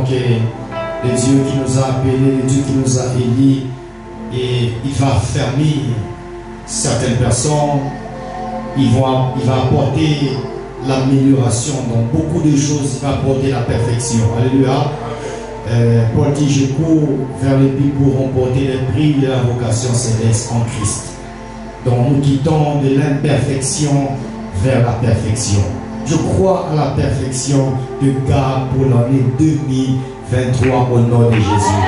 que le Dieu qui nous a appelés, le Dieu qui nous a élus, et il va fermer certaines personnes, il va apporter l'amélioration dans beaucoup de choses, il va apporter la perfection. Alléluia. Paul dit, je cours vers les buts pour remporter les prix de la vocation céleste en Christ. Donc nous quittons de l'imperfection vers la perfection. Je crois à la perfection de God pour l'année 2023 au nom de Jésus.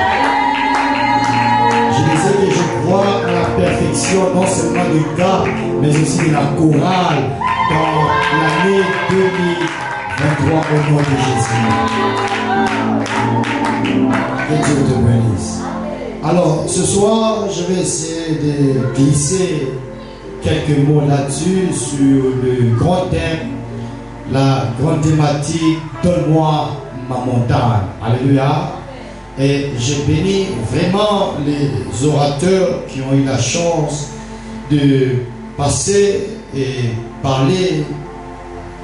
Je disais que je crois à la perfection non seulement de God, mais aussi de la chorale dans l'année 2023 au nom de Jésus. Que Dieu te bénisse. Alors, ce soir, je vais essayer de glisser quelques mots là-dessus sur le grand thème, la grande thématique, donne-moi ma montagne. Alléluia. Et je bénis vraiment les orateurs qui ont eu la chance de passer et parler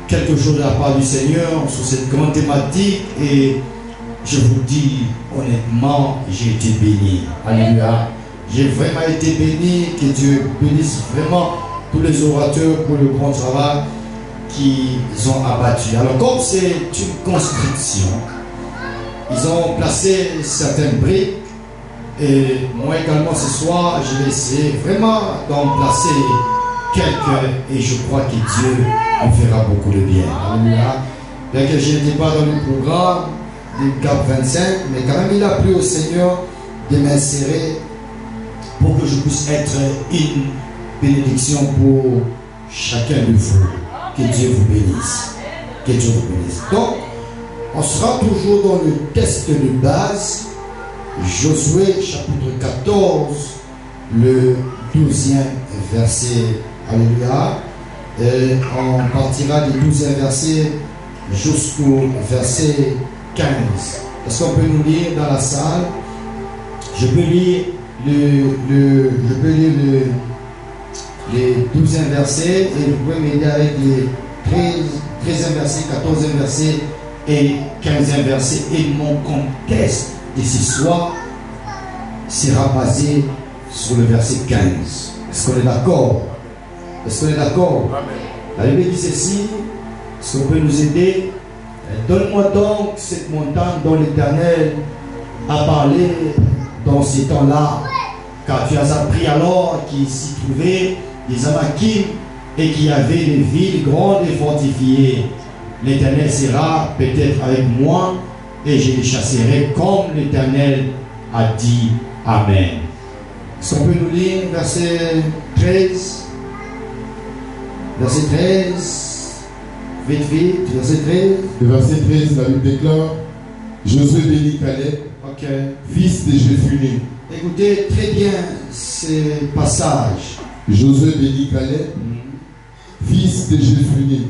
quelque chose de la part du Seigneur sur cette grande thématique. Et je vous dis honnêtement, j'ai été béni. Alléluia. J'ai vraiment été béni. Que Dieu bénisse vraiment tous les orateurs pour le grand travail qu'ils ont abattu. Alors comme c'est une construction, ils ont placé certaines briques et moi également ce soir je vais essayer vraiment d'en placer quelques et je crois que Dieu en fera beaucoup de bien. Alléluia. Bien que je n'étais pas dans le programme du CAP 25, mais quand même il a plu au Seigneur de m'insérer pour que je puisse être une bénédiction pour chacun de vous. Que Dieu vous bénisse. Que Dieu vous bénisse. Donc, on sera toujours dans le texte de base, Josué chapitre 14, le 12e verset. Alléluia. Et on partira du 12e verset jusqu'au verset 15. Est-ce qu'on peut nous lire dans la salle? Je peux lire les 12e versets et vous pouvez m'aider avec les 13e verset, 14e verset et 15e verset. Et mon contexte de ce soir sera basé sur le verset 15. Est-ce qu'on est d'accord? Est-ce qu'on est d'accord? La Bible dit ceci. Est-ce qu'on peut nous aider? Donne-moi donc cette montagne dont l'Éternel a parlé dans ces temps-là, car tu as appris alors qu'il s'y trouvait des Anakim et qu'il y avait des villes grandes et fortifiées. L'Éternel sera peut-être avec moi et je les chasserai comme l'Éternel a dit. Amen. Est-ce qu'on peut nous lire verset 13? Verset 13. Vite, vite. Verset 13. Le verset 13, la Bible déclare: Josué bénit Caleb, fils de Jephuné. Écoutez très bien ce passage. Josué bénit Caleb, fils de Jephuné,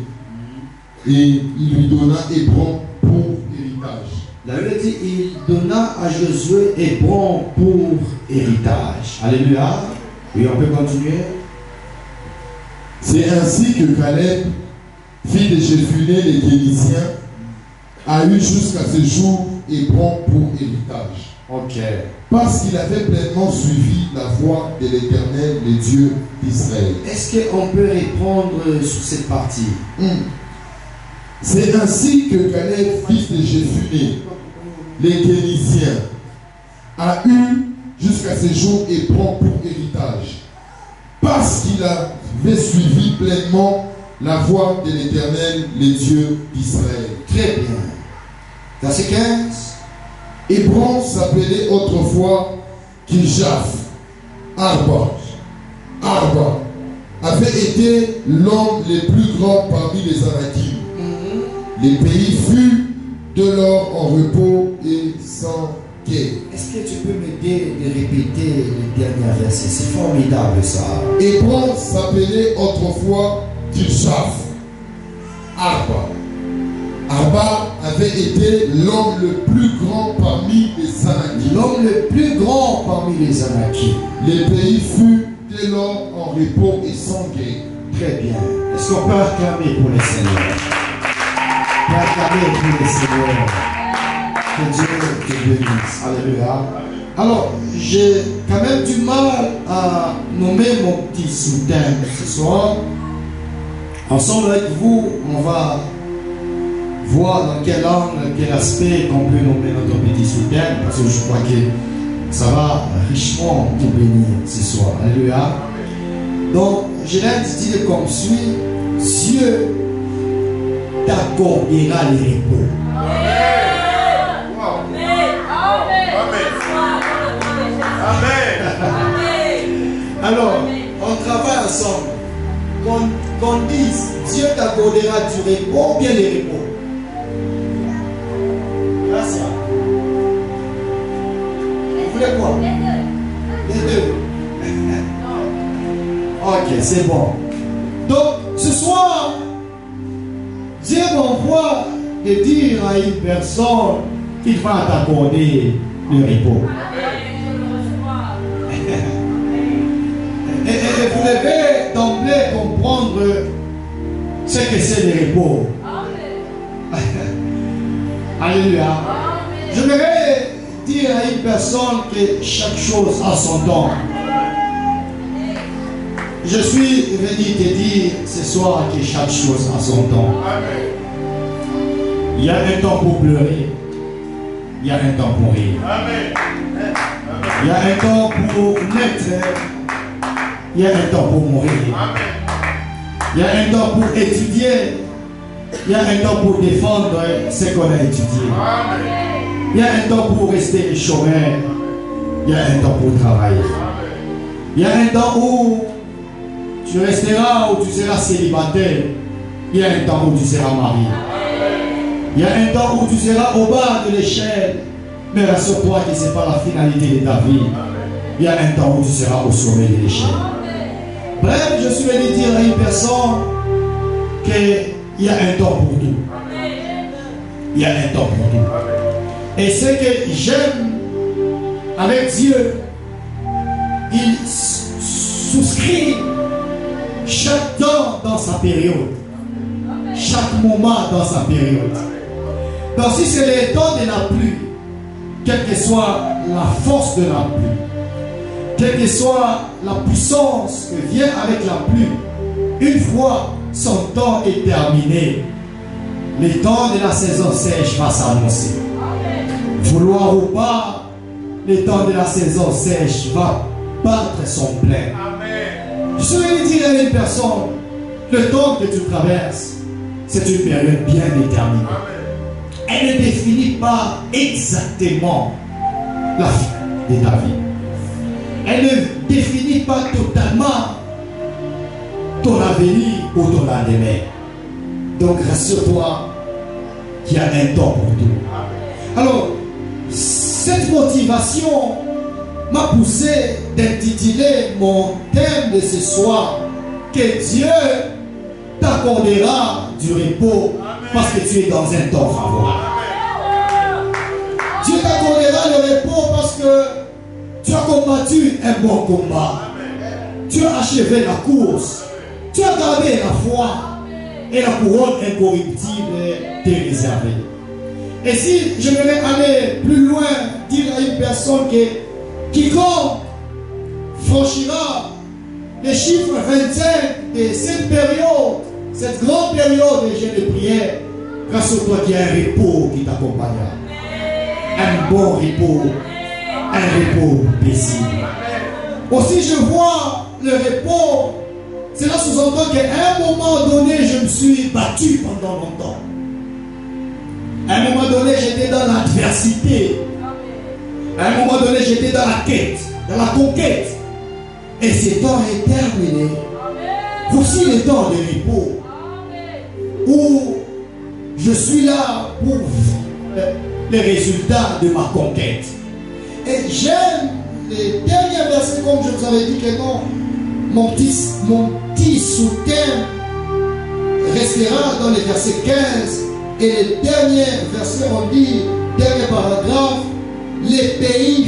et il lui donna Hébron pour héritage. La Bible dit il donna à Josué Hébron pour héritage. Alléluia. Oui, on peut continuer. C'est ainsi que Caleb, fils de Jephuné, les Kénisiens, a eu jusqu'à ce jour Hébron pour héritage. Ok. Parce qu'il avait pleinement suivi la voie de l'Éternel, le Dieu d'Israël. Est-ce qu'on peut répondre sur cette partie? C'est ainsi que Caleb, fils de Jephuné, les Kénisiens, a eu jusqu'à ce jour Hébron pour héritage. Parce qu'il avait suivi pleinement la voie de l'Éternel, le Dieu d'Israël. Très bien. Verset 15. Hébron s'appelait autrefois Kirjath Arba. Arba avait été l'homme le plus grand parmi les Anakim. Les pays furent de lors en repos et sans guerre. Est-ce que tu peux m'aider de répéter les derniers versets? C'est formidable ça. Hébron s'appelait autrefois Kirjath Arba. Arba avait été l'homme le plus grand parmi les Anakim. L'homme le plus grand parmi les Anakim. Les pays furent dès lors en repos et sans guerre. Très bien. Est-ce qu'on peut acclamer pour le Seigneur? On peut acclamer pour le Seigneur. Que Que Dieu te bénisse. Alléluia. Alors, j'ai quand même du mal à nommer mon petit sous-thème ce soir. Ensemble avec vous, on va voir dans quel angle, quel aspect qu'on peut nommer notre petit sous-thème, parce que je crois que ça va richement nous bénir ce soir. Alléluia. Donc, je l'ai intitulé comme suit: Dieu t'accordera le repos. Alors, on travaille ensemble. Qu'on dise Dieu t'accordera du repos ou bien le repos. Gracias. Vous voulez quoi? Les deux. Ok, c'est bon. Donc, ce soir, Dieu m'envoie de dire à une personne qu'il va t'accorder le repos. Et vous devez d'emblée comprendre ce que c'est le repos. Alléluia. J'aimerais dire à une personne que chaque chose a son temps. Je suis venu te dire ce soir que chaque chose a son temps. Il y a un temps pour pleurer. Il y a un temps pour rire. Il y a un temps pour naître. Il y a un temps pour mourir. Il y a un temps pour étudier. Il y a un temps pour défendre ce qu'on a étudié. Il y a un temps pour rester chômeur. Il y a un temps pour travailler. Il y a un temps où tu resteras ou tu seras célibataire. Il y a un temps où tu seras marié. Il y a un temps où tu seras au bas de l'échelle. Mais rassure-toi que ce n'est pas la finalité de ta vie. Il y a un temps où tu seras au sommet de l'échelle. Bref, je suis venu dire à une personne qu'il y a un temps pour tout. Il y a un temps pour tout. Et ce que j'aime avec Dieu, il souscrit chaque temps dans sa période. Chaque moment dans sa période. Donc si c'est le temps de la pluie, quelle que soit la force de la pluie, quelle que soit la puissance que vient avec la pluie, une fois son temps est terminé, le temps de la saison sèche va s'annoncer. Vouloir ou pas, le temps de la saison sèche va battre son plein. Je suis venu dire à une personne, le temps que tu traverses, c'est une période bien déterminée. Elle ne définit pas exactement la fin de ta vie. Elle ne définit pas totalement ton avenir ou ton lendemain. Donc rassure-toi qu'il y a un temps pour tout. Alors, cette motivation m'a poussé d'intituler mon thème de ce soir: que Dieu t'accordera du repos parce que tu es dans un temps favorable. Dieu t'accordera le repos parce que tu as combattu un bon combat. Tu as achevé la course. Tu as gardé la foi. Et la couronne incorruptible t'est réservée. Et si je vais aller plus loin, dire à une personne que quiconque franchira le chiffre 25 de cette période, cette grande période de jeûne et prière, rassure-toi qu'il y a un repos qui t'accompagnera. Un bon repos. Un repos paisible. Aussi je vois le repos. Cela sous-entend qu'à un moment donné, je me suis battu pendant longtemps. À un moment donné, j'étais dans l'adversité. À un moment donné, j'étais dans la quête, dans la conquête. Et ce temps est terminé. Voici le temps de repos. Où je suis là pour les résultats de ma conquête. Et j'aime les derniers versets, comme je vous avais dit que non, mon petit sous-thème restera dans les versets 15 et les derniers versets, on dit, dernier paragraphe, les pays